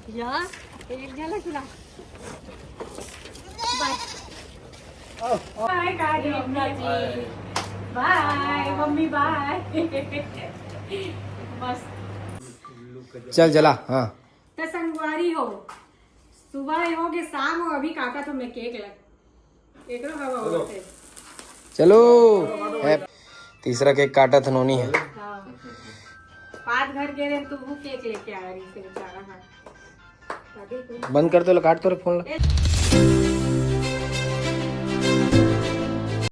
या एक झाला तुला bye bye bye mummy bye बस चल चला। हाँ तो संगवारी हो सुबह हो के शाम हो अभी काका तो मैं केक हवा होते चलो। तीसरा केक काटा था नोनी है। पाँच घर के रहे तो वो केक लेके आ रही थी बेचारा। बंद कर तो काट तो फोन।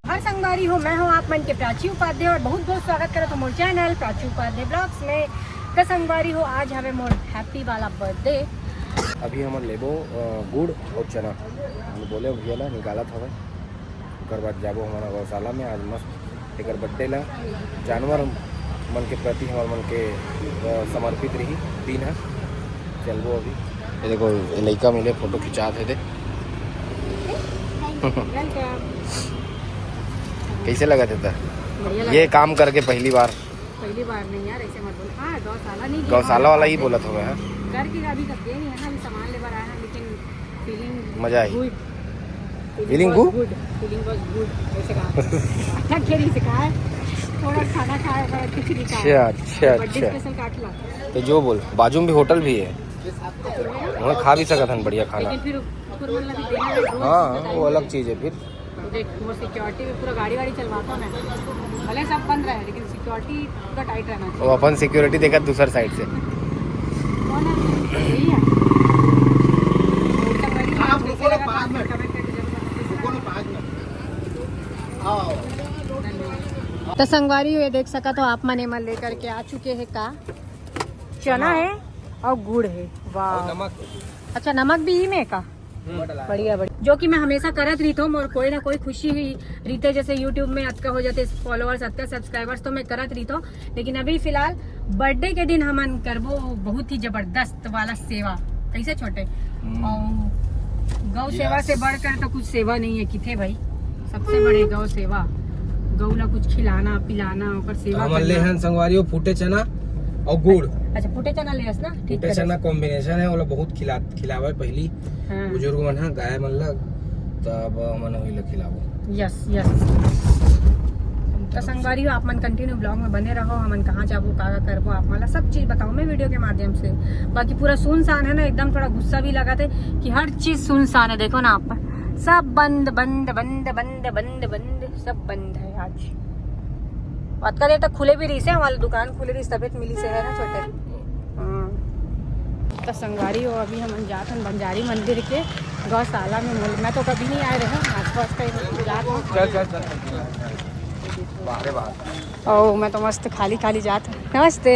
हर संगवारी हो मैं हूँ आप मन के प्राची उपाध्याय और बहुत बहुत स्वागत करो तो मोर चैनल प्राची उपाध्याय ब्लॉग्स में। तो संगवारी हो आज हमें मोर हैप्पी वाला बर्थडे। अभी हम लेबो गुड़ और चना हम बोले भैया ला निकाला था उसके बाद जाबो हमारा गौशाला में। आज मस्त एक बर्थडे ला जानवर मन के प्रति हमारे मन के समर्पित रही दिन है। चलबो अभी ये देखो लड़का मिले फोटो खिंचा थे कैसे लगा था ये काम करके पहली बार नहीं यार ऐसे मत बोल। हाँ गौशाला वाला ही बोला था मैं करके अभी तक नहीं है ना अभी सामान लेकर आया है लेकिन फीलिंग मजा आई। फीलिंग वाज गुड ऐसे कहा अच्छा खेली से कहा थोड़ा खाना खाया और कुछ नहीं खाया। अच्छा बर्थडे स्पेशल काट ला तो जो बोल बाजू में भी होटल भी है वहाँ खा भी सकता था बढ़िया खाना। लेकिन फिर मतलब देना है रोज। हाँ वो अलग चीज़ है। फिर देख वो सिक्योरिटी में पूरा गाड़ी चलवाता ना भले सब बंद रहे लेकिन सिक्योरिटी पूरा टाइट रहना चाहिए। वो अपन सिक्योरिटी देखा दूसर साइड से कौन है यही है। तो संगवारी ये देख सका तो आप मने मन लेकर के आ चुके हैं का चना है और गुड़ है। वाह नमक अच्छा नमक भी ही में का बढ़िया जो कि मैं हमेशा करत रही हूँ और कोई ना कोई खुशी हुई रीते जैसे यूट्यूब में अतका हो जाते फॉलोअर्स अतका सब्सक्राइबर्स तो मैं करत रही हूँ। लेकिन अभी फिलहाल बर्थडे के दिन हमन करबो बहुत ही जबरदस्त वाला सेवा कैसे छोटे और गौ सेवा से बढ़कर तो कुछ सेवा नहीं है किथे भाई। सबसे बड़े गौ सेवा गौ ला कुछ खिलाना पिलाना और सेवा करना। संगवारी फूटे चना और गुड़। अच्छा फूटे चना ले ना ठीक फूटे चना कॉम्बिनेशन है वो बहुत खिलावे पहली बुजुर्ग मन है गाय मन लग तब मन होइला खिलावो। यस तो संगवारी हो आप मन कंटिन्यू ब्लॉग में बने रहो। हमन कहाँ जाबो का करबो आप मला सब चीज बताओ मैं वीडियो के माध्यम से। बाकी पूरा सुनसान है ना एकदम थोड़ा गुस्सा भी लगा थे कि हर चीज सुनसान है। देखो ना आप सब बंद बंद बंद बंद बंद बंद सब बंद है आज। अतका देर तक खुले भी रही से हमारी दुकान खुले रही तबियत मिली से है ना छोटे। तो संगवारी हो अभी हम जाते हैं बंजारी मंदिर के गौशाला में। मैं तो कभी नहीं आए रहे आसपास का ओ मैं तो मस्त खाली जात हूँ। नमस्ते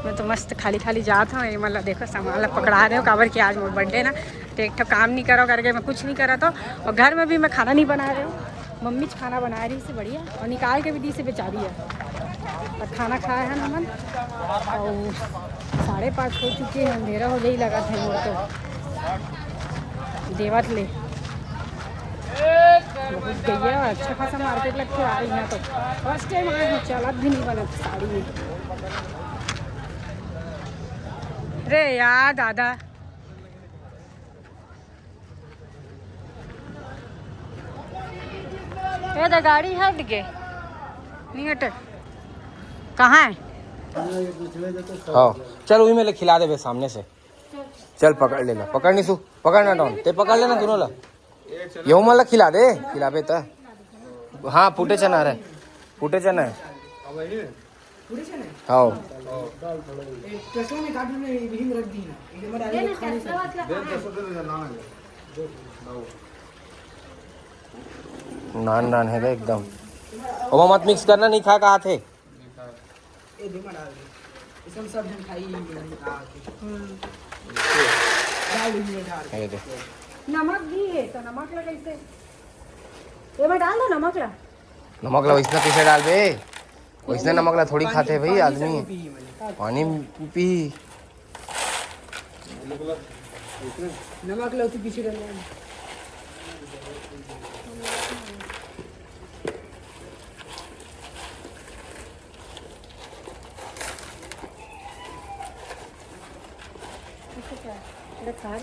मैं तो मस्त खाली जात हूँ। मतलब देखो सामान पकड़ा रहे हो काबर कि आज मोर बर्थडे ना तो एक काम नहीं करो करके मैं कुछ नहीं करा था। और घर में भी मैं खाना नहीं बना रही हूँ मम्मी खाना बना रही से बढ़िया और निकाल के भी दी से बेचारी है। और खाना खाया है हमन और 5:30 हो चुके हैं अंधेरा हो गई लगा था वो तो देवत ले बहुत गई है। अच्छा खासा मार्केट लगते आ रही है तो फर्स्ट टाइम आए हैं चलत भी नहीं बना साड़ी में। अरे यार दादा ये तो गाड़ी हट गए नहीं हटे कहाँ है। हाँ चल वही में ले खिला दे सामने से। चल पकड़ लेना पकड़ नहीं सु पकड़ना डाउन ते पकड़ लेना दोनों ला यू मला खिला दे खिलाबे तो। हाँ फूटे चना रहे फूटे चना है। हाँ नान है एकदम। वो मत मिक्स करना नहीं खा कहा थे नमक भी है तो नमक लगा इसे ये में डाल दो नमक ला वैसे कैसे डाल बे वैसे नमक ला थोड़ी खाते भाई आदमी पानी पी नमक ला पीछे डाल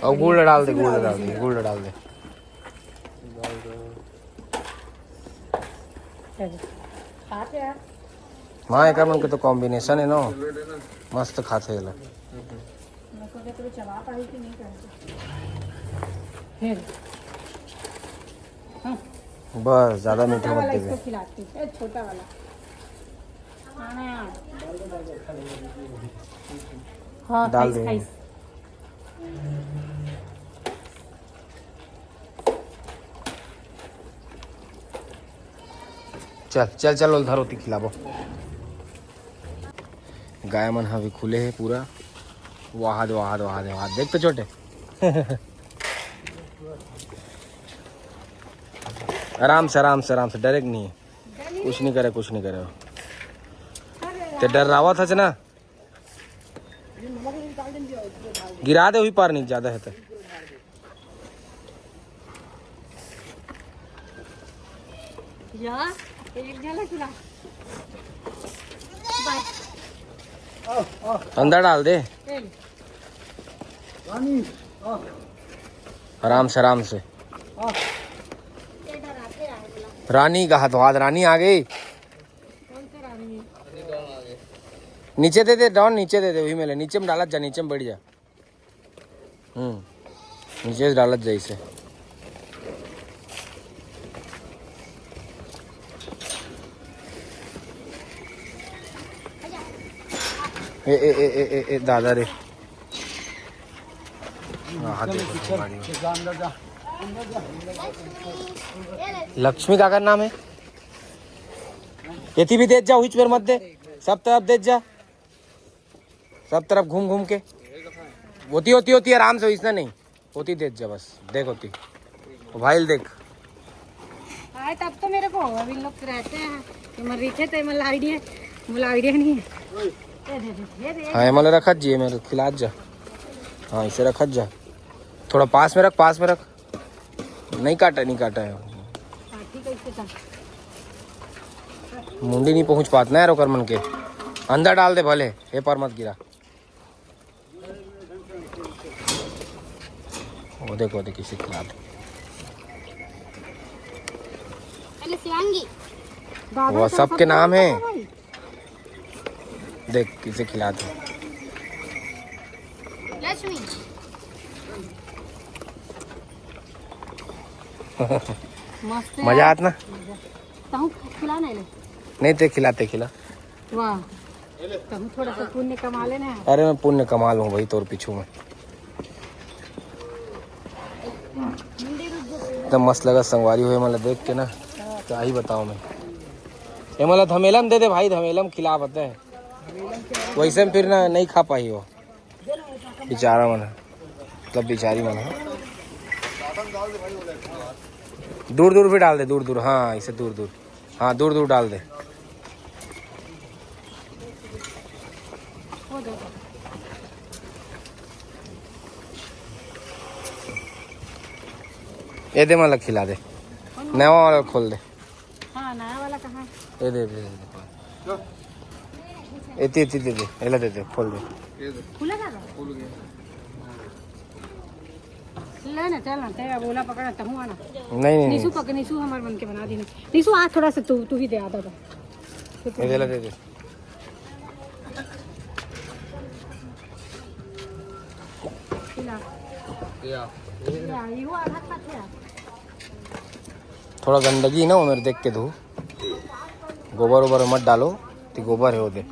और गुड़ डाल दे, गुड़ डाल दे, गुड़ डाल दे। हाँ एक मन के तो कॉम्बिनेशन है ना, मस्त खाते हैं लोग। बस ज्यादा मीठा मत दे। छोटा वाला हाँ डाल दे। चल चल चल उधर होती खिलाबो। गाय मन हवे खुले है पूरा, वाहद वाहद वाहद वाहद देख तो छोटे। आराम से आराम से आराम से, डायरेक्ट नहीं है, कुछ नहीं करे कुछ नहीं करे। ते डर रहा था ना, गिरा दे वही पार नहीं ज्यादा है तो। अंदर डाल दे आराम से आराम से। रानी का हाथ हाथ, रानी आ गई। नीचे दे दे डाउन, नीचे दे दे वही मेले, नीचे में डालत जा, नीचे में बैठ जा। नीचे से डालत जा इसे। ए ए ए ए ए, ए दादा रे लक्ष्मी का नाम है। ये भी दे जा, हुई मत दे, सब तरफ दे जा, सब तरफ घूम घूम के। होती होती होती आराम से, इसने नहीं होती दे जा बस। देख होती भाई देख। आए तब तो मेरे को अभी लोग रहते हैं कि मरीचे तो मला आइडिया नहीं है। हाँ मतलब रखत जी मेरे खिला जा। हाँ इसे रखत जा, थोड़ा पास में रख, पास में रख। नहीं काटा नहीं काटा है, मुंडी नहीं पहुंच पात ना यार ओकर मन के। अंदर डाल दे भले, हे पर मत गिरा। वो देखो देख किसी खिला दे। वो सबके नाम है, देख किसे खिला दे। लक्ष्मी मजा आत ना। खिला नहीं ते खिलाते खिला। वाह थोड़ा सा पुण्य कमा लेना। अरे मैं पुण्य कमा लूँ भाई तोर पीछू में। एकदम मस्त लगा संगवारी हुए मतलब देख के ना, क्या ही बताऊँ मैं। ये मतलब धमेलम दे दे भाई, धमेलम खिला पता है, वैसे में फिर ना नहीं खा पाई वो बेचारा मन, मतलब बेचारी मन है। दूर दूर भी डाल दे, दूर दूर। हाँ इसे दूर दूर, हाँ दूर दूर डाल दे। ये दे मतलब खिला दे, नया वाला खोल दे। हाँ नया वाला कहाँ? ये दे दे इतनी इतनी दे दे, एला दे दे, खोल दे। खुला था ले ना, चल ना तेरा बोला पकड़ा तहु आना। नहीं नीसू पक, नीसू हमारे मन के बना दी। नीसू आ थोड़ा सा तू ही दे, आधा था। ये दे दे। थोड़ा गंदगी ना उधर देख के धो, गोबर वोबर मत डालो, तो गोबर है वो दे।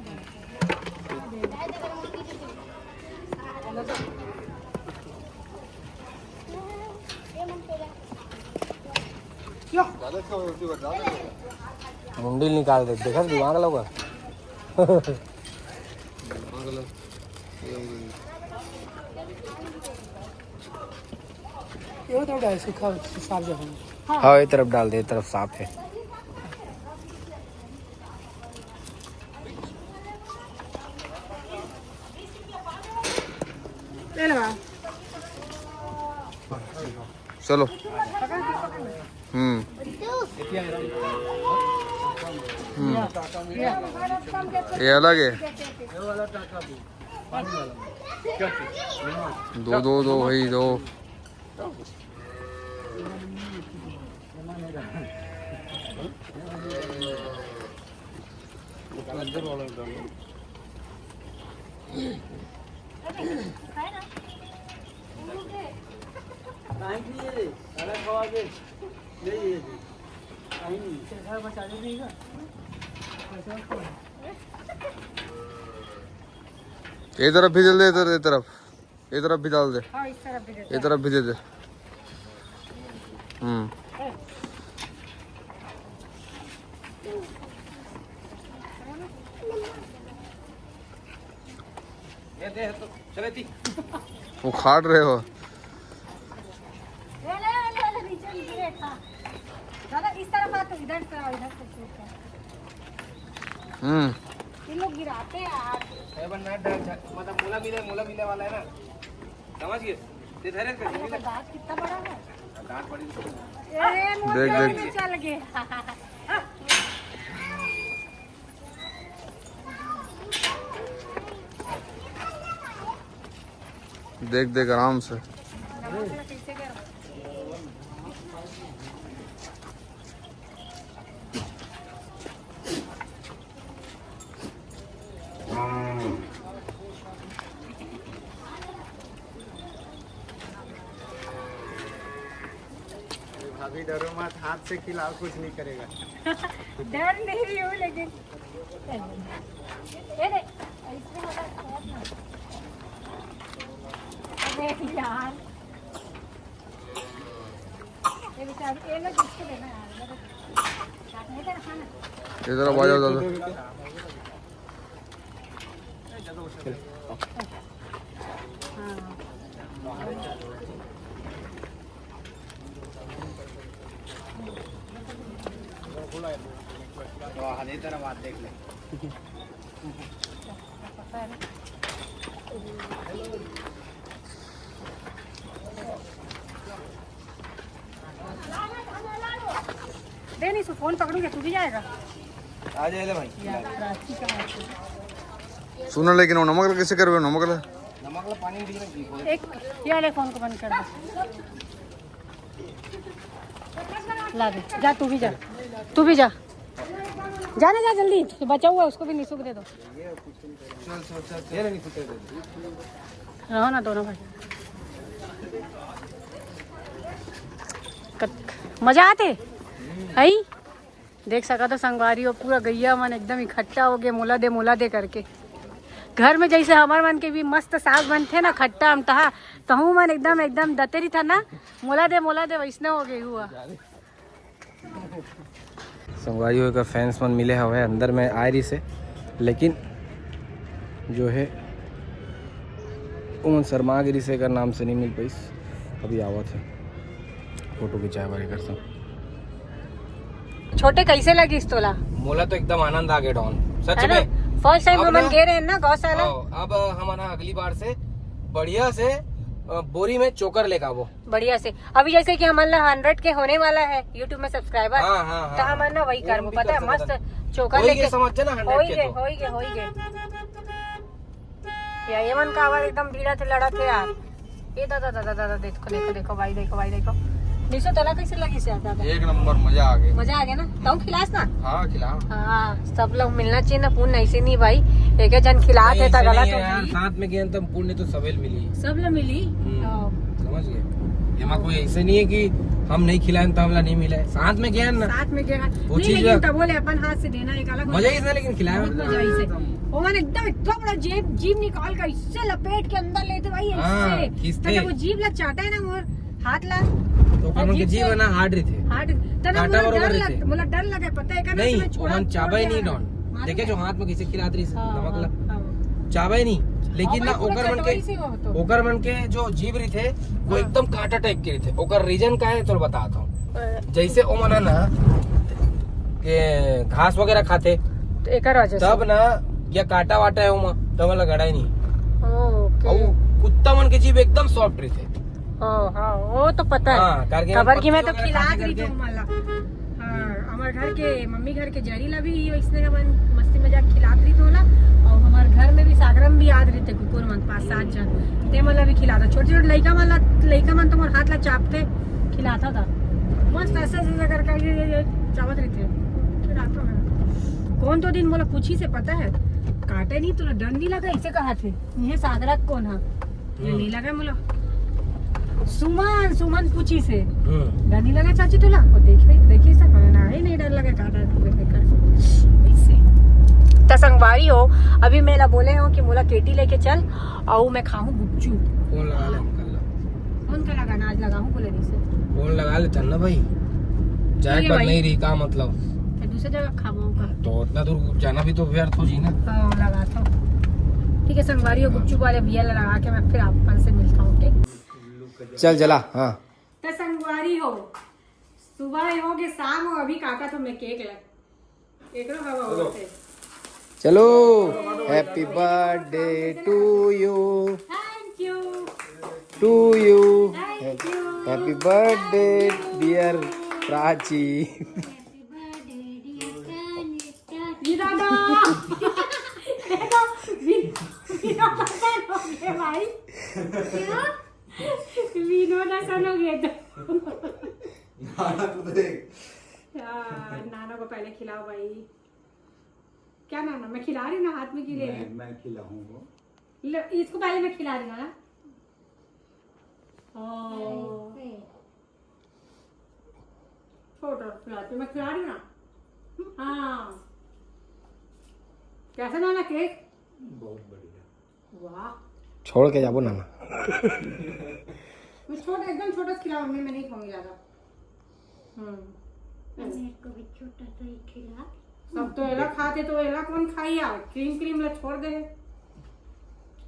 मुंडी निकाल दे, देखा दिमाग लगा। हाँ ये तरफ डाल दे, ये तरफ साफ है। चलो ये अलग है। दो दो दो भाई दो। ये तरफ भी डाल दे, इधर ये तरफ भी डाल दे, हाँ इस तरफ भी देते ये तरफ भी दे दे। ये दे तो चले थी। वो खाट रहे हो। ले नीचे गिरे खा। दादा इस तरफ आ तो इधर से आओ, इधर से शूट कर। ये लोग गिराते हैं यार। मतलब मूला मिले वाला है ना, समझ गए? ते धैर्य कर दांत कितना बड़ा है। दांत बड़ी। देख देख चल गए। देख देख आराम से। अभी डरो मत, हाथ से खिलाओ, कुछ नहीं करेगा। डर नहीं रही हूँ लेकिन ये देख, इसमें होगा स्वाद ना। देख यार, ये बेचारे ये लोग किसको देना यार, नहीं देना खाना। इधर आ जाओ दादा। तरह बात देख ले। दे नहीं, फोन पकड़ूंगे तू भी जाएगा। आ जाए भाई। सुनो लेकिन वो नमक कैसे करवे? नमक नमक पानी में एक ये वाले फोन को बंद कर दो। ला दे, जा तू भी जा, तू भी जा, जाने जा जल्दी, बचा हुआ है उसको भी निशुक दे दो। रहो ना दोनों भाई। मजा आते है। देख सका तो संगवारी हो, पूरा गैया मन एकदम इकट्ठा हो गए मोला दे करके। घर में जैसे हमारे मन के भी मस्त साग बनते ना, खट्टा अमतहा, तहु मन एकदम दतेरी था ना, मोला दे वैसने हो गई हुआ। संगवारी का फैंस मन मिले हुए अंदर में आ रही से, लेकिन जो है उमन शर्मागिरी से का नाम से नहीं मिल पाई। अभी आवत है फोटो खिंचाए बारे कर सब। छोटे कैसे लगी इस तोला? मोला तो एकदम आनंद आ गया डॉन, सच में। फर्स्ट टाइम हम गए रहे हैं ना गौशाला। अब हमारा अगली बार से बढ़िया से बोरी में चोकर लेगा वो बढ़िया से। अभी जैसे कि हमारा 100 के होने वाला है YouTube में सब्सक्राइबर, तो हमारा ना वही कर पता है, मस्त चोकर लेके समझ ना 100 के तो होई गए। या ये मन का आवाज एकदम भीड़ा थे, लड़ा थे यार। ये दादा देखो भाई, देखो निशो तला कैसे लगी से आता? एक नंबर, मजा आ गया ना। तो खिलास ना। हाँ खिला। हाँ सब लोग मिलना चाहिए ना, पुण्य ऐसे नहीं भाई, एक जन खिलाते था गलत हो यार, साथ में गए तब पुण्य तो सबेल मिली, सब लोग मिली। समझ गए? यहाँ कोई ऐसे नहीं है कि हम नहीं खिलाए तो हमला नहीं मिला है, साथ में गया ना, साथ में गया वो चीज लेकिन तब बोले अपन हाथ से देना एक अलग मजा ही था, लेकिन खिलाया मजा ही से। वो मैंने एकदम इतना बड़ा जीभ निकाल कर इससे लपेट के अंदर लेते भाई, इससे जब वो जीभ ला चाटा है ना मोर हाथ ला, तो के जीव ना हार्ड रहे थे, मुझे डर लगा, पता है नहीं ओमन चाबा ही नहीं डॉन देखे जो हाथ में किसे खिलात रही नमक चाबा ही नहीं, लेकिन ना ओकर मन के जो जीव रही थे वो एकदम कांटा टाइप के रही थे। ओकर रीजन का है तो बताता हूँ। जैसे ओमन ना के घास वगैरह खाते तब ना या काटा वाटा है ओमा तो मतलब गड़ा ही नहीं। कुत्ता मन के जीव एकदम सॉफ्ट रही थे। हाँ वो तो पता है, खबर की मैं तो खिला रही थी हमारे घर के मम्मी घर के जहरीला भी इसने मस्ती मजाक खिला रही थी, और हमारे घर में भी सागरम भी याद रही थे कुकुर खिलाता, छोटे छोटे लड़का मन तो मोर हाथ ला चापते खिलाता था मस्त ऐसे ऐसे करके ये चावत रही थे खिलाता मैं। कौन तो दिन बोला पूछी से पता है काटे नहीं तुला डर नहीं लगा इसे कहा थे ये सागरत कौन है ये नहीं लगा बोला सुमन पूछी से डर नहीं लगा चाची तुला और देखी सब नहीं डर लगा काटा तो संगवारी हो अभी मेला बोले हो कि मोला केटी लेके चल और मैं खाऊं गुपचुप। फोन लगा ले फोन का लगाना आज लगाऊं बोले नहीं से फोन लगा ले चल ना भाई जाए पर नहीं रही का मतलब दूसरी जगह खाऊंगा तो उतना दूर जाना भी तो व्यर्थ हो जी ना। हाँ लगा तो ठीक है संगवारी हो गुपचुप वाले भैया लगा के मैं फिर आप से मिलता हूँ ठीक चल चला हाँ तो संगवारी हो सुबह हो के शाम हो अभी काका तो मैं केक चलो happy birthday to you thank you to you thank you happy birthday dear Prachi. दादा भाई विनोद आसान हो गया नाना को पहले खिलाओ भाई क्या नाना मैं खिला रही हूँ ना हाथ में की ले मैं खिलाऊंगा इसको पहले मैं खिला रही हूँ ना छोटा खिलाती मैं खिला रही हूँ ना हाँ कैसा नाना केक बहुत बढ़िया वाह छोड़ के जाबो नाना मैं छोटा एकदम छोटा खिलाऊं मैं नहीं खाऊंगी ज्यादा को भी छोटा सा ही खिला सब तो एला खाते तो एला कौन खाई यार क्रीम ला छोड़ दे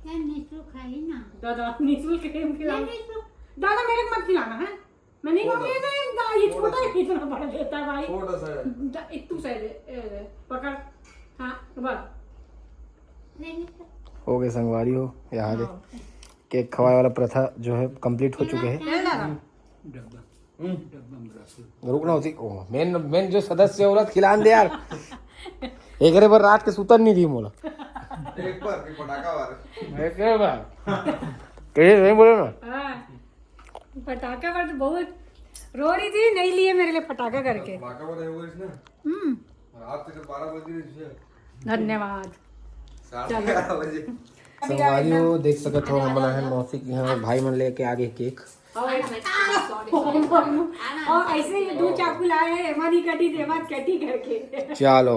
क्या निशु खाई ना दादा निशुल्क क्रीम खिलाओ निशु दादा मेरे को मत खिलाना है मैं नहीं खाऊंगी ये छोटा ही कितना बड़ा देता है भाई छोटा सा इतू से दे पकड़ हाँ बस हो गए संगवारी हो यहाँ दे केक खवाए वाला प्रथा जो है कंप्लीट हो चुके हैं। ले दादा रुक ना उसी मेन जो सदस्य औरत खिलान दे यार एक रे बार रात के सुतन नहीं दी मोला एक बार भी पटाखा वाला एक बार कहीं नहीं बोले ना हाँ पटाखा पर तो बहुत रो रही थी नहीं लिए मेरे लिए पटाखा करके पटाखा वाला है वो इसने रात के 12 बजे धन्यवाद 11:30 बजे संगवारी हो देख सकत हो हम है मौसी के यहाँ भाई मन लेके आगे केक और ऐसे ही दो चाकू लाए हैं एमा कटी देवा कटी करके चलो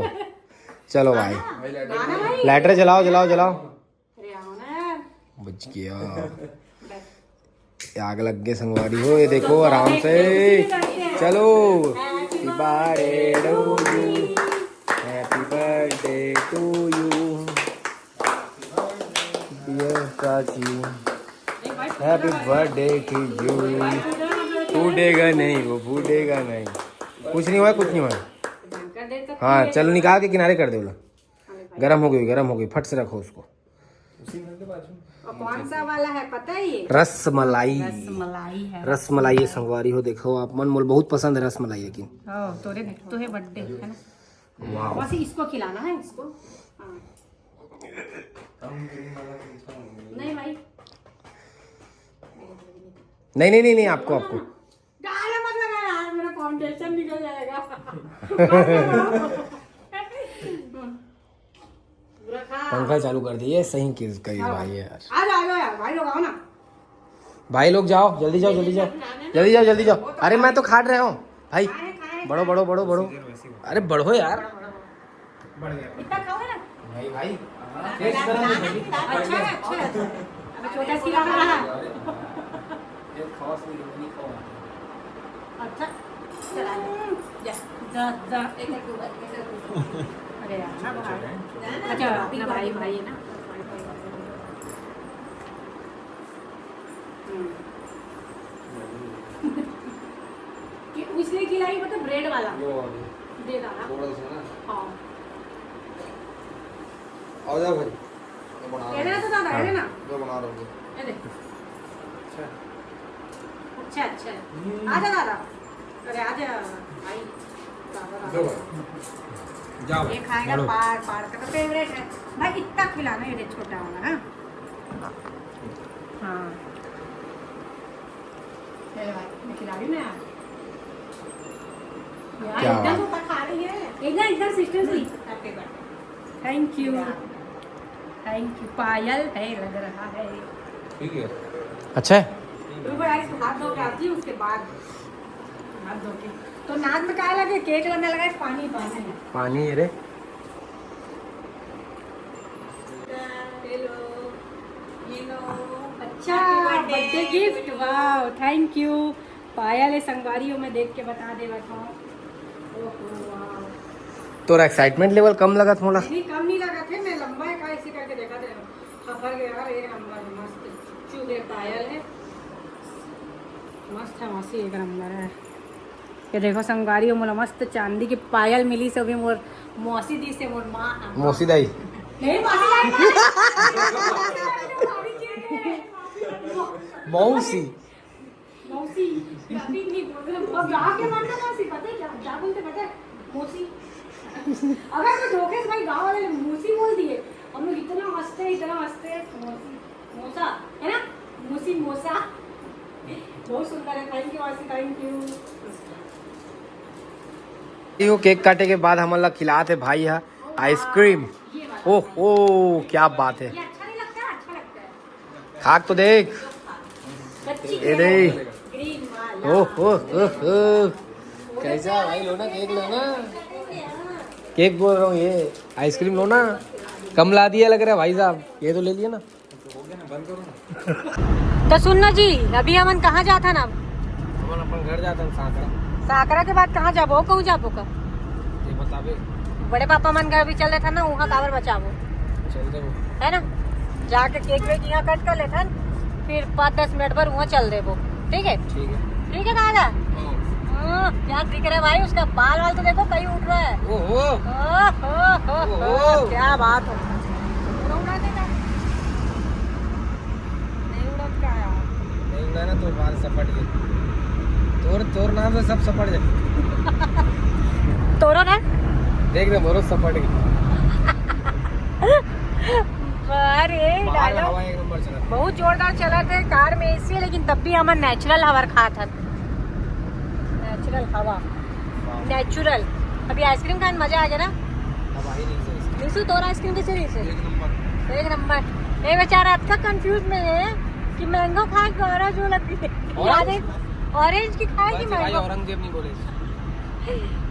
चलो भाई नाना भाई लाइटर जलाओ जलाओ जलाओ अरे आओ ना बच गया आग लग गए संगवारी हो ये देखो आराम से चलो happy birthday to you happy birthday to you dear Prachi happy birthday to you फूटेगा नहीं वो फूटेगा नहीं कुछ नहीं हुआ कुछ नहीं हुआ हाँ चलो निकाल के किनारे कर दे बोला गरम हो गई फट से रखो उसको और कौन सा वाला है पता है ये रसमलाई है रसमलाई है संगवारी हो देखो आप मन मोल बहुत पसंद है रसमलाई लेकिन तो है बर्थडे है ना बस इसको खिलाना है इसको हाँ। नहीं भाई नहीं आपको गाना मत लगा यार मेरा फाउंडेशन निकल जाएगा पंखा चालू कर दिए सही करी भाई यार आ जाओ यार भाई लोग आओ ना भाई लोग जाओ जल्दी जाओ अरे मैं तो खाट रहा हूँ भाई बढ़ो अरे बढ़ो यार इतना खाओ ना भाई अच्छा अबे छोटा सी लगा रहा अच्छा चला जा अरे यार ना भाई अच्छा अपना भाई है ना कि उसने खिलाई मतलब ब्रेड वाला दे दाना हाँ आओ जाओ भाई ये ना तो दादा है ना जो बना रहा हूँ ये देख अच्छा आजा दादा अरे आजा भाई जो भाई जाओ ये खाएगा पार का तो फेवरेट है भाई इतना खिलाना ये छोटा वाला हाँ मैं खिला रही हूँ ना यार क्या एकदम खा रही है एकदम सिस्टर से थैंक यू पायल है लग रहा है ठीक है। अच्छा है रुको यार इसको हाथ धो के आती हूँ उसके बाद हाथ धो के तो नाक में क्या लगे केक लगने लगा है पानी पानी है रे। अच्छा birthday gift wow thank you Payal है संगवारियों में देख के बता दे बताओ तोरा एक्साइटमेंट लेवल कम लगा थोड़ा। नहीं कम नहीं लगा थे मैं लंबा है का इसी करके देखा थे सफर गया यार एक नंबर मस्त चूड़े पायल है मस्त है मौसी एक नंबर है ये देखो संगवारी मोला मस्त चांदी की पायल मिली से भी मोर मौसी दी से मोर माँ मौसी दाई नहीं मौसी दाई मौसी मौसी अभी नहीं बोल रहे अब जाके मानना मौसी पता है क्या बोलते पता है मौसी अगर मैं धोखे से भाई गाँव वाले मौसी बोल दिए हम लोग इतना हंसते हैं मौसी मौसा है ना मौसी मौसा बहुत सुंदर है थैंक यू मौसी थैंक यू यो केक काटे के बाद हम लोग खिलाते भाई है आइसक्रीम। ओह ओ क्या बात है। ये अच्छा नहीं लगता अच्छा लगता है खाक तो देख कच्ची ये रे ग्रीन माल ओह कैसा भाई लो ना केक लो ना केक बोल रहा हूँ ये आइसक्रीम लो ना कम ला दिया लग रहा है भाई साहब ये तो ले लिया ना। तो सुनना जी अभी हमन कहाँ जाता ना हम अपन घर जाते हैं साकरा। साकरा के बाद कहाँ जाबो कहूँ जाबो का ये बताबे बड़े पापा मन घर भी चल रहे था ना वहाँ कावर बचाबो चल दे वो है ना जाके केक वेक यहाँ कट कर लेते फिर 5-10 मिनट पर वहाँ चल दे वो ठीक है दादा क्या दिख रहा है भाई उसका बाल वाल तो देखो कहीं उठ रहा है ओहो क्या बात है उड़ा देगा नहीं उड़ता यार नहीं उड़ा ना तो बाल सपट गए तोर नाम से सब सपट जाए तोरो ना देख रहे मोरो सपट गई अरे डालो हवा एक नंबर चला बहुत जोरदार चला थे कार में एसी है लेकिन तब भी हमारा नेचुरल हवा खा था नेचुरल हवा नेचुरल अभी आइसक्रीम खाने मजा आ गया ना अब आई नहीं से निशु तोरा आइसक्रीम कैसे रही से एक नंबर ये बेचारा अब तक कंफ्यूज में है कि मैंगो खाए कि ऑरेंज जो लगती है याद है ऑरेंज की खाए कि भाई मैंगो औरंगजेब नहीं बोले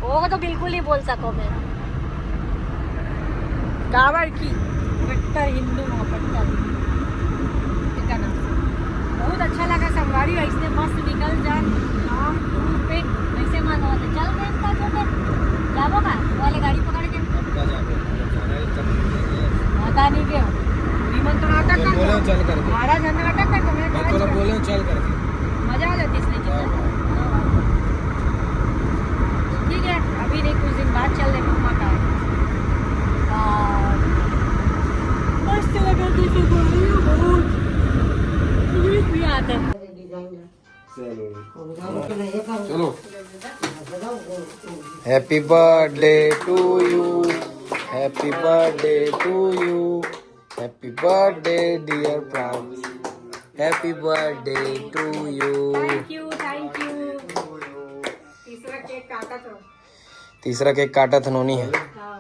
वो तो बिल्कुल नहीं बोल सको मैं कावड़ की कट्टर हिंदू कट्टर ठीक है ना बहुत अच्छा लगा संगवारी ऐसे मस्त निकल जा शाम टूर पे ऐसे मन होते चल गए का जो के जाबो का वाले गाड़ी पकड़ के क्या जाबो पता नहीं के विमान तो नाटक कर बोले चल करके महाराज ने नाटक कर तो मैं तो बोले चल करके मजा आ जाती इसलिए ठीक है अभी नहीं कुछ दिन बाद चल रहे मम्मा का मस्त लगा जैसे बहुत भी आते हैं चलो happy birthday to you happy birthday to you happy birthday dear Pran happy birthday to you thank you तीसरा केक काटा तो तीसरा केक काटा थनोनी है हाँ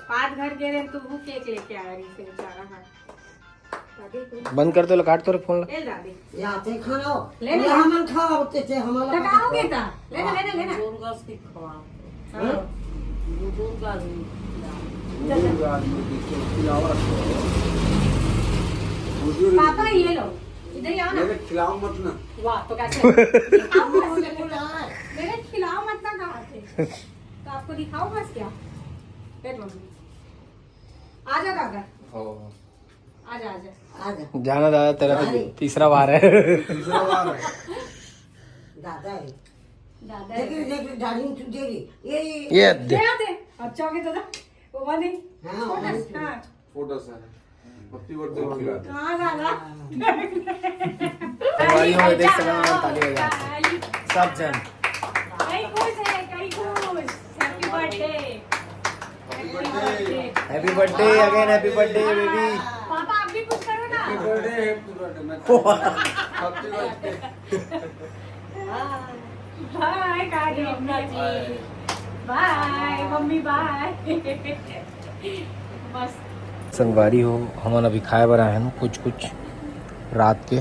5 घर के रहे तो वो केक लेके आया रही से बेचारा हाँ दादी बंद कर दो काट तो रे फोन ले दादी याते खाना ले ले हमन खाओते थे हमारा लगाओगे ता लेना जोर गस की खवा हाँ जोर गस पापा ये लो इधर ही आओ ना खिलाओ मत ना वाह तो कैसे दिखाओ मेरे खिलाओ मत ना कहा थे तो आपको दिखाओ बस क्या बैठ मम्मी आजा दादा आजा आजा आजा जाना दादा तेरा तो तीसरा बार है तीसरा बार है दादा है दादा देख दादी तू देगी ये ये दे आते अच्छा हो गया दादा वो वाली हाँ, हाँ फोटो से हैप्पी बर्थडे खिला कहाँ दादा हमारी में देख सकते हैं ताली बजा सब जन कई खुश है कई खुश happy birthday happy birthday again happy birthday baby पापा आप भी कुछ करो ना हैप्पी बर्थडे मैं बाय काजी, बाय मम्मी, बाय। मस्त संगवारी हो हमन अभी खाए बर आए हैं कुछ कुछ रात के।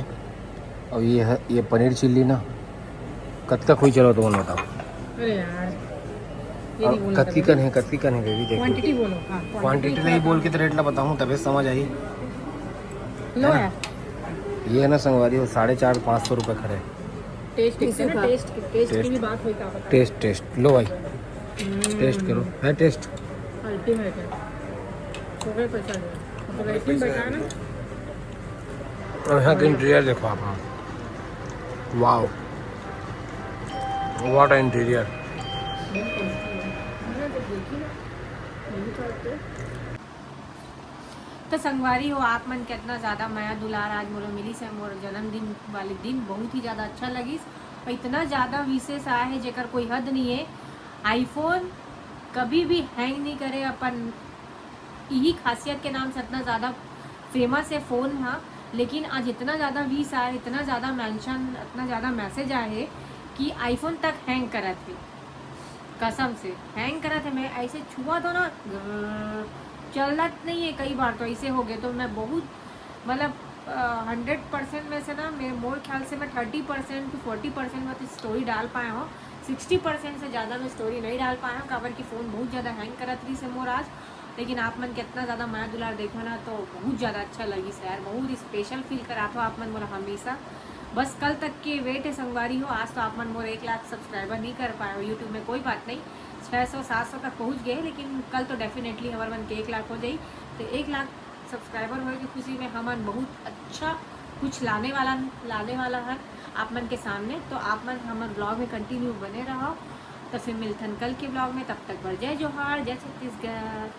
और ये है ये पनीर चिल्ली ना कत्का कोई चलो तो बताओ। अरे यार ये नहीं बोलना, कत्की कन है बेबी देखो। क्वांटिटी बोलो। हाँ क्वांटिटी नहीं बोल के तो रेट ना बताऊँ तभी समझ आई। लो यार, ये है ना संगवारी हो 450-500 रुपये खड़े। टेस्ट है ना, टेस्ट की भी बात हुई था। टेस्ट लो भाई, टेस्ट करो। है टेस्ट अल्टीमेट है। तो कोई पैसा नहीं तो वैसे ही बैठा ना। और यहाँ का इंटीरियर देखो आप। Wow what interior. तो संगवारी हो आप मन कितना ज़्यादा माया दुलार आज मोर मिली से मोर जन्मदिन वाले दिन बहुत ही ज़्यादा अच्छा लगी। और इतना ज़्यादा विशेष आया है जेकर कोई हद नहीं है। आईफोन कभी भी हैंग नहीं करे, अपन यही खासियत के नाम से इतना ज़्यादा फेमस है फ़ोन। हाँ लेकिन आज इतना ज़्यादा वीस आए, इतना ज़्यादा मेंशन, इतना ज़्यादा मैसेज आए है कि आईफोन तक हैंग करा थे। कसम से हैंग करा थे। मैं ऐसे छुआ तो ना चलना नहीं है, कई बार तो ऐसे हो गए। तो मैं बहुत मतलब 100% में से ना मोर ख्याल से मैं 30% to 40% में तो स्टोरी डाल पाया हूँ। 60% से ज़्यादा मैं स्टोरी नहीं डाल पाया हूँ काबर की फ़ोन बहुत ज़्यादा हैंग करा थी से मोर आज। लेकिन आप मन कितना ज़्यादा माया दुलार देखो ना तो बहुत ज़्यादा अच्छा लगी से यार, बहुत स्पेशल फील करा था आप मन मोला हमेशा। बस कल तक के वेट है संगवारी हो। आज तो आप मन मोर 1 लाख सब्सक्राइबर नहीं कर पाए हो यूट्यूब में, कोई बात नहीं 600-700 तक पहुंच गए। लेकिन कल तो डेफिनेटली हमारे मन के 1 लाख हो जाए। तो 1 लाख सब्सक्राइबर होए की खुशी में हमन बहुत अच्छा कुछ लाने वाला है आप मन के सामने। तो आप मन हमारे ब्लॉग में कंटिन्यू बने रहो। तो फिर मिलथन कल के ब्लॉग में, तब तक बढ़ जय जोहार, जय छत्तीसगढ़।